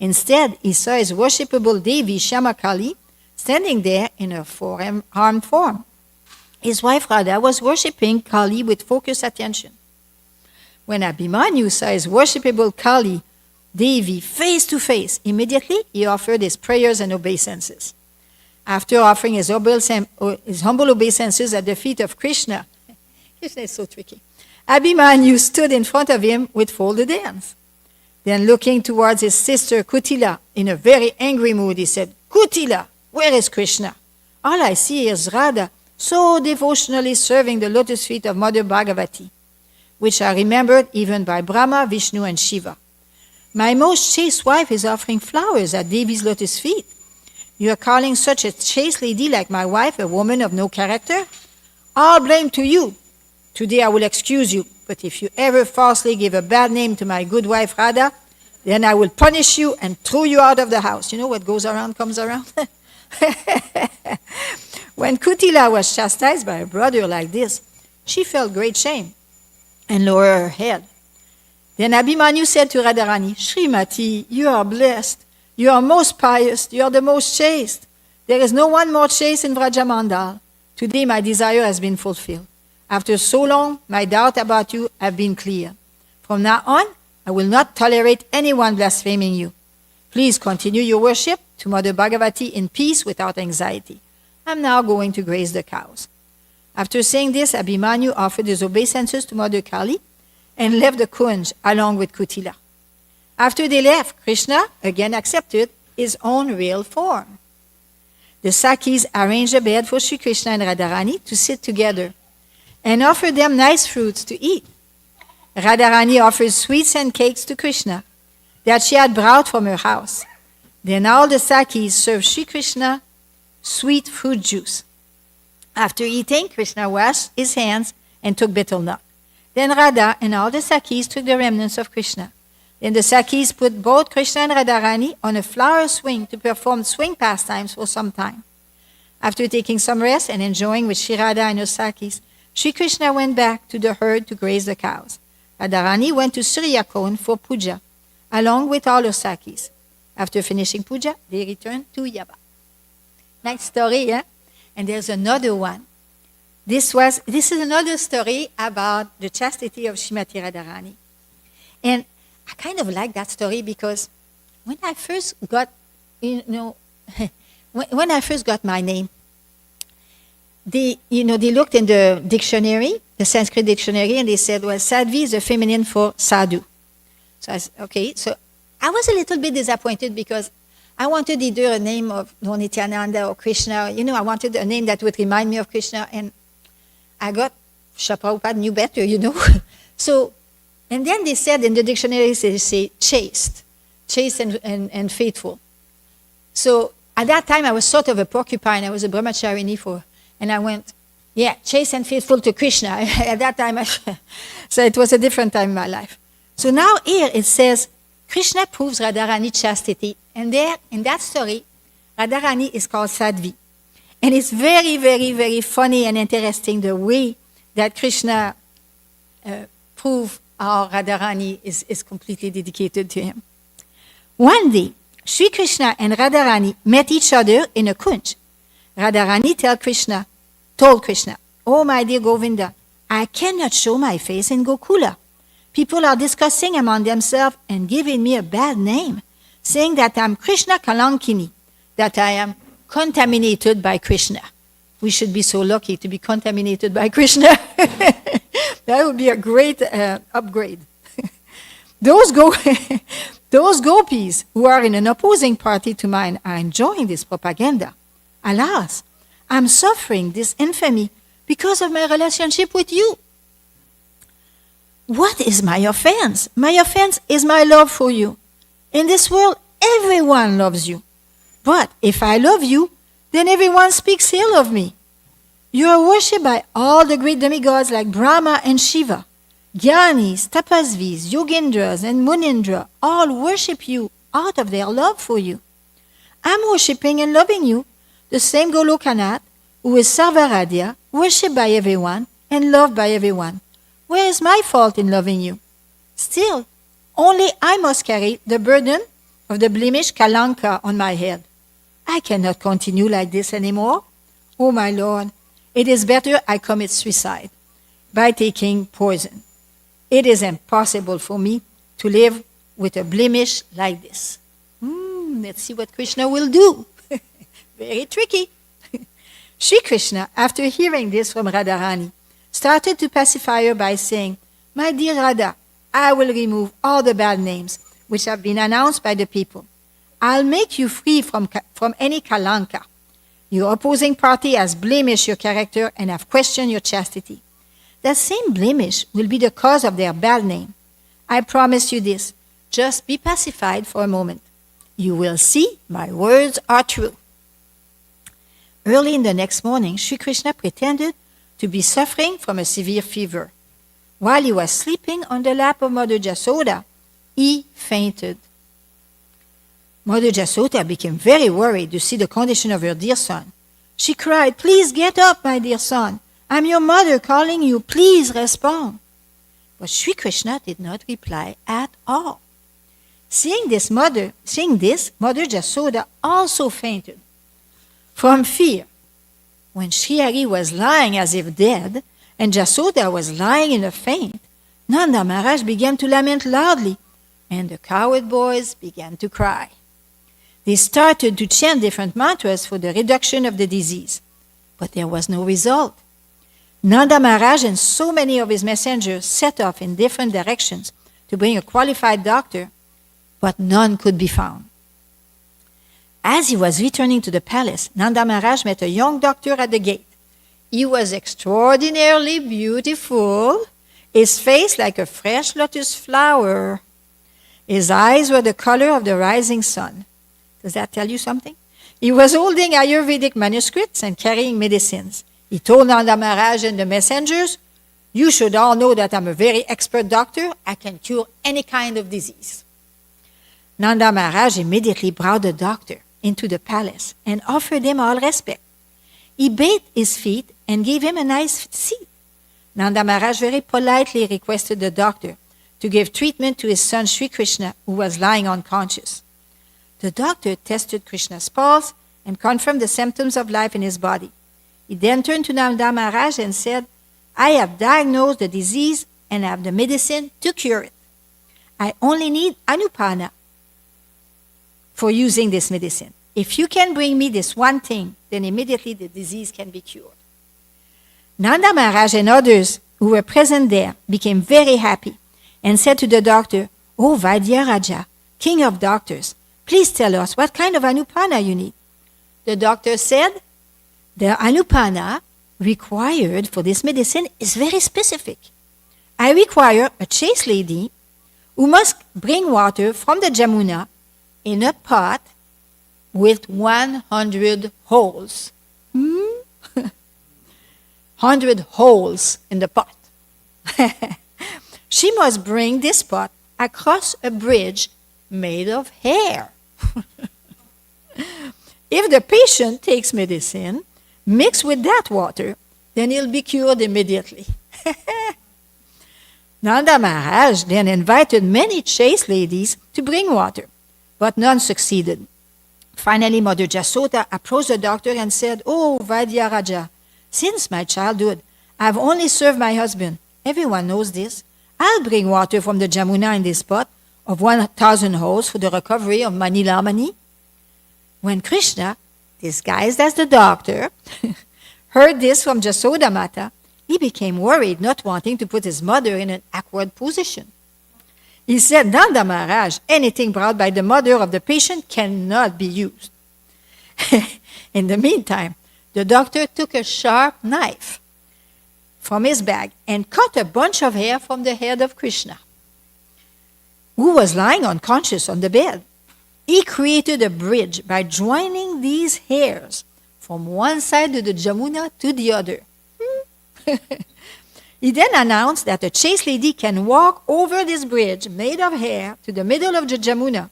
Instead, he saw his worshipable Devi, Shyamakali, standing there in her four-armed form. His wife Radha was worshipping Kali with focused attention. When Abhimanyu saw his worshipable Kali Devi face to face, immediately he offered his prayers and obeisances. After offering his humble obeisances at the feet of Krishna, Krishna is so tricky, Abhimanyu stood in front of him with folded hands. Then looking towards his sister Kutila in a very angry mood, he said, "Kutila, where is Krishna? All I see is Radha so devotionally serving the lotus feet of Mother Bhagavati, which are remembered even by Brahma, Vishnu, and Shiva. My most chaste wife is offering flowers at Devi's lotus feet. You are calling such a chaste lady like my wife a woman of no character? All blame to you. Today I will excuse you, but if you ever falsely give a bad name to my good wife Radha, then I will punish you and throw you out of the house. You know what goes around comes around? When Kutila was chastised by her brother like this, she felt great shame and lowered her head. Then Abhimanyu said to Radharani, Srimati, you are blessed. You are most pious. You are the most chaste. There is no one more chaste in Vrajamandal. Today my desire has been fulfilled. After so long, my doubt about you have been clear. From now on, I will not tolerate anyone blaspheming you. Please continue your worship to Mother Bhagavati in peace without anxiety. I'm now going to graze the cows. After saying this, Abhimanyu offered his obeisances to Mother Kali and left the Kunj along with Kutila. After they left, Krishna again accepted his own real form. The Sakis arranged a bed for Sri Krishna and Radharani to sit together and offered them nice fruits to eat. Radharani offered sweets and cakes to Krishna that she had brought from her house. Then all the Sakis served Sri Krishna sweet fruit juice. After eating, Krishna washed his hands and took betel nut. Then Radha and all the Sakis took the remnants of Krishna. Then the Sakis put both Krishna and Radharani on a flower swing to perform swing pastimes for some time. After taking some rest and enjoying with Sri Radha and her Sakis, Sri Krishna went back to the herd to graze the cows. Radharani went to ISKCON for puja, along with all her Sakis. After finishing puja, they returned to Yaba. Nice story, yeah? And there's another one. This is another story about the chastity of Srimati Radharani. And I kind of like that story because when I first got, when I first got my name, they looked in the dictionary, the Sanskrit dictionary, and they said, well, Sadhvi is a feminine for sadhu. So I said, okay. So I was a little bit disappointed because I wanted either a name of Nityananda or Krishna. I wanted a name that would remind me of Krishna. And I got, Prabhupada knew better, So, and then they said in the dictionary, they say chaste and faithful. So at that time, I was sort of a porcupine. I was a brahmacharini and I went, yeah, chaste and faithful to Krishna. At that time, so it was a different time in my life. So now here it says, Krishna proves Radharani chastity. And there, in that story, Radharani is called Sadhvi. And it's very, very, very funny and interesting the way that Krishna proved how Radharani is completely dedicated to him. One day, Sri Krishna and Radharani met each other in a kunj. Radharani told Krishna, oh my dear Govinda, I cannot show my face in Gokula. People are discussing among themselves and giving me a bad name, saying that I'm Krishna Kalankini, that I am contaminated by Krishna. We should be so lucky to be contaminated by Krishna. That would be a great upgrade. Those gopis who are in an opposing party to mine are enjoying this propaganda. Alas, I'm suffering this infamy because of my relationship with you. What is my offense? My offense is my love for you. In this world, everyone loves you. But if I love you, then everyone speaks ill of me. You are worshipped by all the great demigods like Brahma and Shiva. Gyanis, Tapasvis, Yogendras, and Munindra all worship you out of their love for you. I'm worshipping and loving you, the same Golokanath, who is Sarvaradhya, worshipped by everyone and loved by everyone. Where is my fault in loving you? Still, only I must carry the burden of the blemish Kalanka on my head. I cannot continue like this anymore. Oh my Lord, it is better I commit suicide by taking poison. It is impossible for me to live with a blemish like this. Let's see what Krishna will do. Very tricky. Sri Krishna, after hearing this from Radharani, started to pacify her by saying, my dear Radha, I will remove all the bad names which have been announced by the people. I'll make you free from any kalanka. Your opposing party has blemished your character and have questioned your chastity. That same blemish will be the cause of their bad name. I promise you this. Just be pacified for a moment. You will see my words are true. Early in the next morning, Sri Krishna pretended to be suffering from a severe fever. While he was sleeping on the lap of Mother Jasoda, he fainted. Mother Jasoda became very worried to see the condition of her dear son. She cried, "Please get up, my dear son. I'm your mother calling you. Please respond." But Sri Krishna did not reply at all. Seeing this, Mother Jasoda also fainted from fear. When Sri Hari was lying as if dead, and Jasoda was lying in a faint, Nanda Maharaj began to lament loudly, and the cowherd boys began to cry. They started to chant different mantras for the reduction of the disease, but there was no result. Nanda Maharaj and so many of his messengers set off in different directions to bring a qualified doctor, but none could be found. As he was returning to the palace, Nanda Maharaj met a young doctor at the gate. He was extraordinarily beautiful, his face like a fresh lotus flower. His eyes were the color of the rising sun. Does that tell you something? He was holding Ayurvedic manuscripts and carrying medicines. He told Nanda Maharaj and the messengers, "You should all know that I'm a very expert doctor. I can cure any kind of disease." Nanda Maharaj immediately brought the doctor into the palace and offered him all respect. He bathed his feet and gave him a nice seat. Nanda Maharaj very politely requested the doctor to give treatment to his son Sri Krishna, who was lying unconscious. The doctor tested Krishna's pulse and confirmed the symptoms of life in his body. He then turned to Nanda Maharaj and said, "I have diagnosed the disease and have the medicine to cure it. I only need Anupana for using this medicine. If you can bring me this one thing, then immediately the disease can be cured." Nanda Maharaj and others who were present there became very happy and said to the doctor, "Oh, Vaidya-raja, king of doctors, please tell us what kind of Anupana you need." The doctor said, "The Anupana required for this medicine is very specific. I require a chaste lady who must bring water from the Jamuna in a pot with 100 holes." 100 holes in the pot. She must bring this pot across a bridge made of hair. If the patient takes medicine mixed with that water, then he'll be cured immediately. Nanda Maharaj then invited many chaste ladies to bring water, but none succeeded. Finally, Mother Jasoda approached the doctor and said, "Oh, Vaidya-raja, since my childhood, I've only served my husband. Everyone knows this. I'll bring water from the Jamuna in this pot of 1,000 holes for the recovery of Manilamani." When Krishna, disguised as the doctor, heard this from Jasoda Mata, he became worried, not wanting to put his mother in an awkward position. He said, "Nanda Maharaj, anything brought by the mother of the patient cannot be used." In the meantime, the doctor took a sharp knife from his bag and cut a bunch of hair from the head of Krishna, who was lying unconscious on the bed. He created a bridge by joining these hairs from one side of the Jamuna to the other. He then announced that a chaste lady can walk over this bridge made of hair to the middle of the Jamuna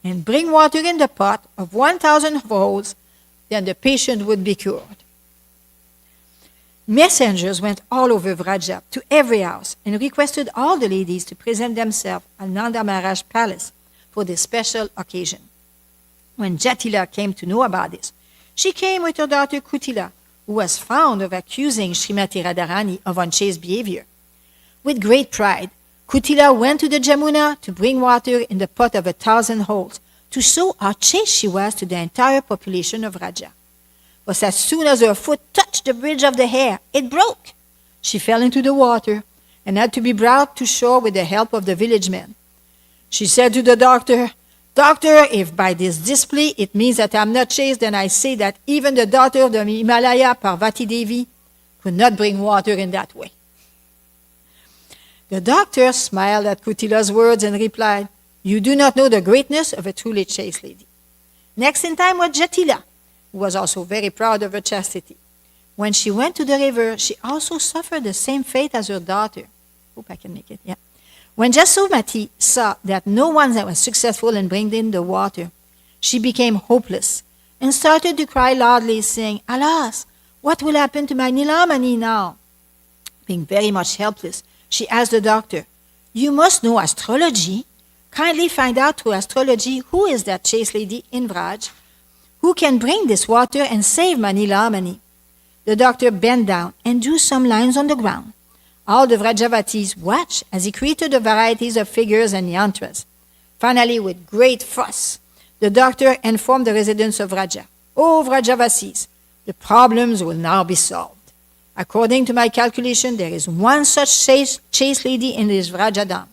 and bring water in the pot of 1,000 holes, then the patient would be cured. Messengers went all over Vraja to every house and requested all the ladies to present themselves at Nanda Maharaj's palace for this special occasion. When Jatila came to know about this, she came with her daughter Kutila, who was fond of accusing Srimati Radharani of unchaste behavior. With great pride, Kutila went to the Jamuna to bring water in the pot of 1,000 holes to show how chaste she was to the entire population of Vraja. But as soon as her foot touched the bridge of the hair, it broke. She fell into the water and had to be brought to shore with the help of the village men. She said to the doctor, "Doctor, if by this display it means that I'm not chaste, then I say that even the daughter of the Himalaya, Parvati Devi, could not bring water in that way." The doctor smiled at Kutila's words and replied, "You do not know the greatness of a truly chaste lady." Next in time was Jatila. who was also very proud of her chastity. When she went to the river, she also suffered the same fate as her daughter. Hope I can make it, yeah. When Jasomati saw that no one was successful in bringing the water, she became hopeless and started to cry loudly, saying, "Alas, what will happen to my Nilamani now?" Being very much helpless, she asked the doctor, "You must know astrology. Kindly find out through astrology who is that chaste lady in Vraj who can bring this water and save my Nilamani." The doctor bent down and drew some lines on the ground. All the Vrajavatis watched as he created the varieties of figures and yantras. Finally, with great fuss, the doctor informed the residents of Vraja, "Oh, Vrajavasis, the problems will now be solved. According to my calculation, there is one such chaste lady in this Vrajadam.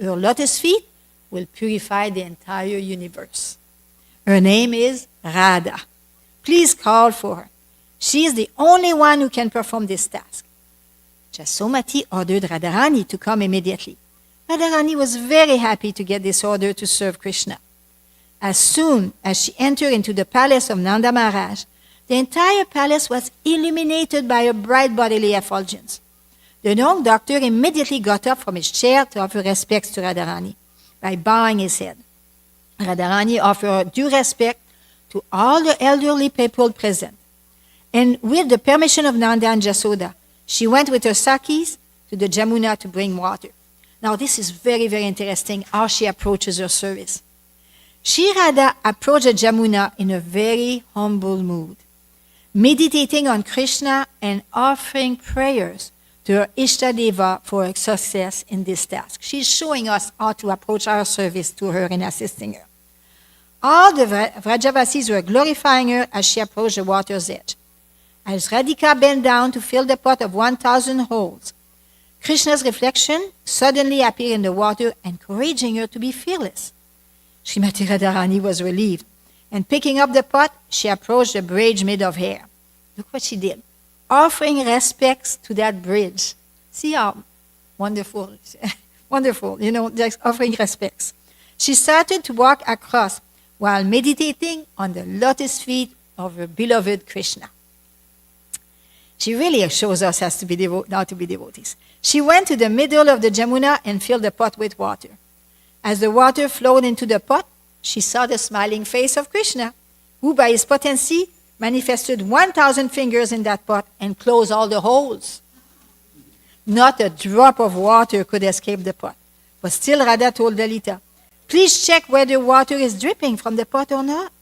Her lotus feet will purify the entire universe. Her name is Radha. Please call for her. She is the only one who can perform this task." Jasomati ordered Radharani to come immediately. Radharani was very happy to get this order to serve Krishna. As soon as she entered into the palace of Nanda Maharaj, the entire palace was illuminated by a bright bodily effulgence. The young doctor immediately got up from his chair to offer respects to Radharani by bowing his head. Radharani offered due respect to all the elderly people present. And with the permission of Nanda and Jasoda, she went with her Sakis to the Jamuna to bring water. Now this is very, very interesting how she approaches her service. Shri Radha approached the Jamuna in a very humble mood, meditating on Krishna and offering prayers to her Ishtadeva for her success in this task. She's showing us how to approach our service to her and assisting her. All the Vrajavasis were glorifying her as she approached the water's edge. As Radhika bent down to fill the pot of 1,000 holes, Krishna's reflection suddenly appeared in the water, encouraging her to be fearless. Srimati Radharani was relieved, and picking up the pot, she approached the bridge made of hair. Look what she did, offering respects to that bridge. See how wonderful, wonderful, just offering respects. She started to walk across while meditating on the lotus feet of her beloved Krishna. She really shows us how to be devotees. She went to the middle of the Jamuna and filled the pot with water. As the water flowed into the pot, she saw the smiling face of Krishna, who by his potency manifested 1,000 fingers in that pot and closed all the holes. Not a drop of water could escape the pot. But still Radha told Lalita, "Please check whether water is dripping from the pot or not."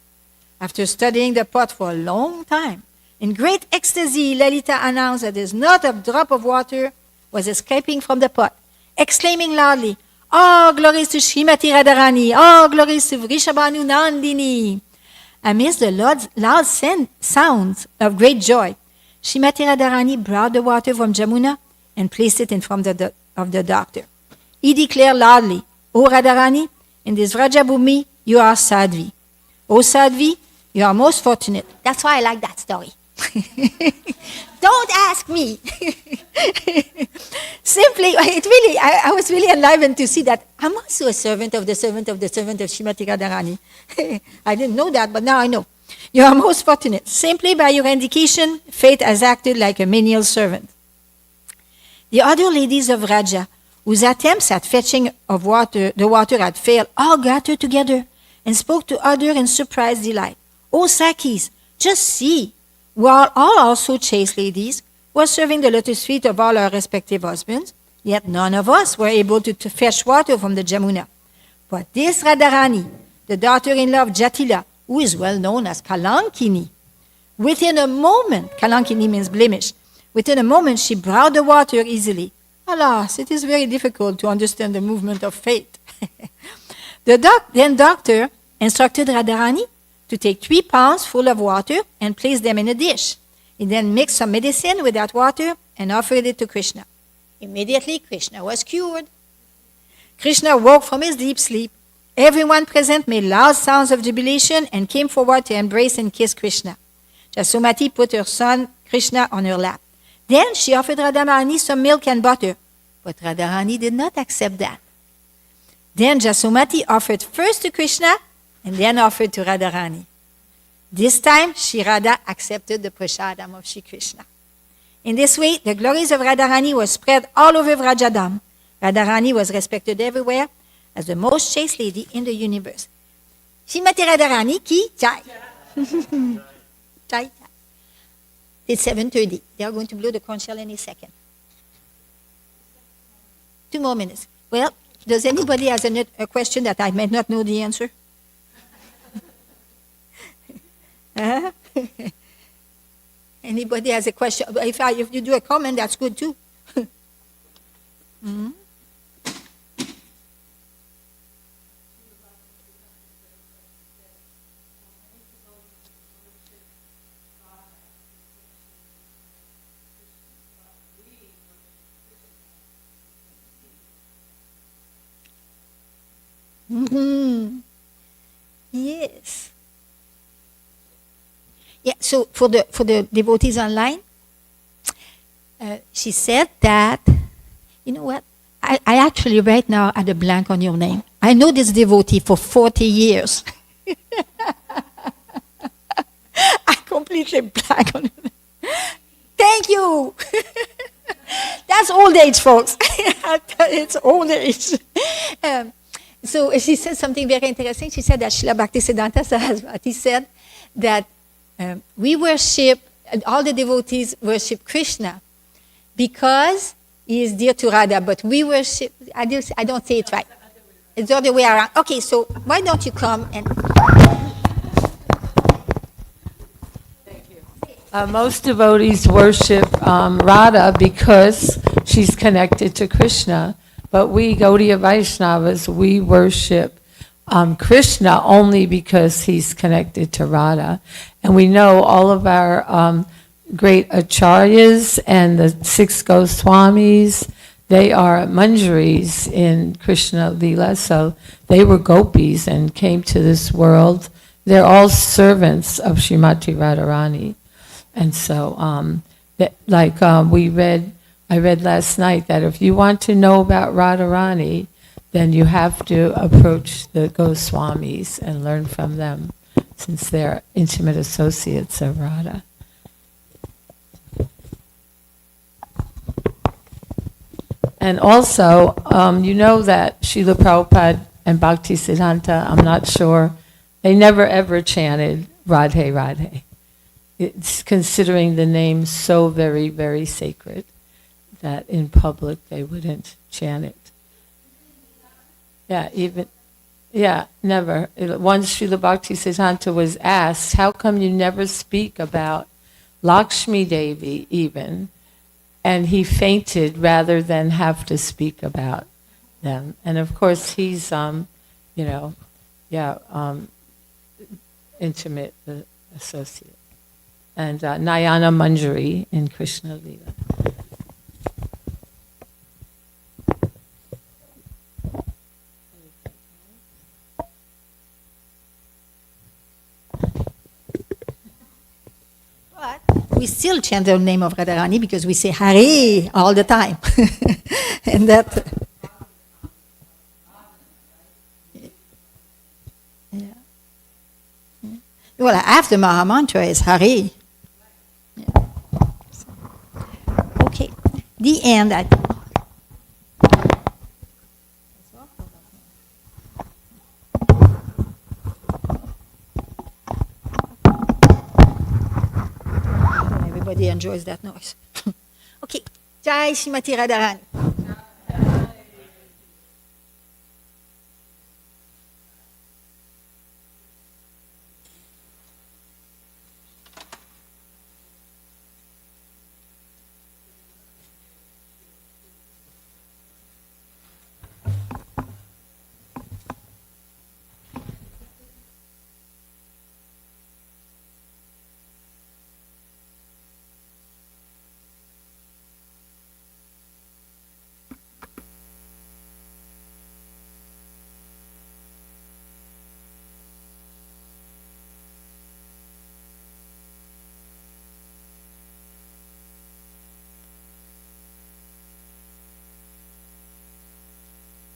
After studying the pot for a long time, in great ecstasy, Lalita announced that there's not a drop of water was escaping from the pot, exclaiming loudly, "Oh, glories to Srimati Radharani! Oh, glories to Vrishabhanu Nandini!" Amidst the loud sounds of great joy, Srimati Radharani brought the water from Jamuna and placed it in front of the doctor. He declared loudly, "O Radharani, in this Vrajabhumi, you are Sadhvi. O Sadhvi, you are most fortunate." That's why I like that story. Don't ask me. Simply, I was really enlivened to see that I'm also a servant of the servant of the servant of Srimati Radharani. I didn't know that, but now I know. You are most fortunate. Simply by your indication, fate has acted like a menial servant. The other ladies of Raja, whose attempts at fetching the water had failed, all gathered together and spoke to other in surprised delight. "Oh, Sakis, just see, while all also chaste ladies were serving the lotus feet of all our respective husbands, yet none of us were able to fetch water from the Jamuna. But this Radharani, the daughter-in-law of Jatila, who is well known as Kalankini, within a moment," Kalankini means blemish, "within a moment she brought the water easily. Alas, it is very difficult to understand the movement of fate." The doctor instructed Radharani to take 3 pounds full of water and place them in a dish. He then mixed some medicine with that water and offered it to Krishna. Immediately, Krishna was cured. Krishna woke from his deep sleep. Everyone present made loud sounds of jubilation and came forward to embrace and kiss Krishna. Jasomati put her son Krishna on her lap. Then she offered Radharani some milk and butter, but Radharani did not accept that. Then Jasomati offered first to Krishna and then offered to Radharani. This time, Shri Radha accepted the prasadam of Shri Krishna. In this way, the glories of Radharani were spread all over Vrajadam. Radharani was respected everywhere as the most chaste lady in the universe. Shrimati Radharani ki jai. Jai. It's 7:30. They are going to blow the conch shell any second. 2 more minutes. Well, does anybody have a question that I might not know the answer? Anybody has a question? If you do a comment, that's good too. Mm-hmm. Mm-hmm. Yes. Yeah. So for the devotees online, she said that, you know what? I actually right now had a blank on your name. I know this devotee for 40 years. I completely blank on it. Thank you. That's old age, folks. It's old age. So she said something very interesting. She said that Srila Bhaktisiddhanta Saraswati said that we worship, all the devotees worship Krishna because he is dear to Radha, but we worship, I don't say it right. It's the other way around. Okay, so why don't you come and... Most devotees worship Radha because she's connected to Krishna. But we Gaudiya Vaishnavas, we worship Krishna only because he's connected to Radha. And we know all of our great acharyas and the 6 Goswamis, they are manjaris in Krishna Leela. So they were gopis and came to this world. They're all servants of Srimati Radharani. And so, I read last night that if you want to know about Radharani, then you have to approach the Goswamis and learn from them, since they're intimate associates of Radha. And also, you know that Srila Prabhupada and Bhaktisiddhanta, I'm not sure, they never ever chanted Radhe Radhe. It's considering the name so very, very sacred that in public they wouldn't chant it. Never. Once Srila Bhaktisiddhanta was asked, how come you never speak about Lakshmi Devi even? And he fainted rather than have to speak about them. And of course he's, intimate associate. And Nayana Manjari in Krishna Leela. We still chant the name of Radharani because we say Hare all the time. And that... Yeah. Well, after Mahamantra is Hare. Yeah. Okay. The end. Everybody enjoys that noise. Okay. Jai Srimati Radharani.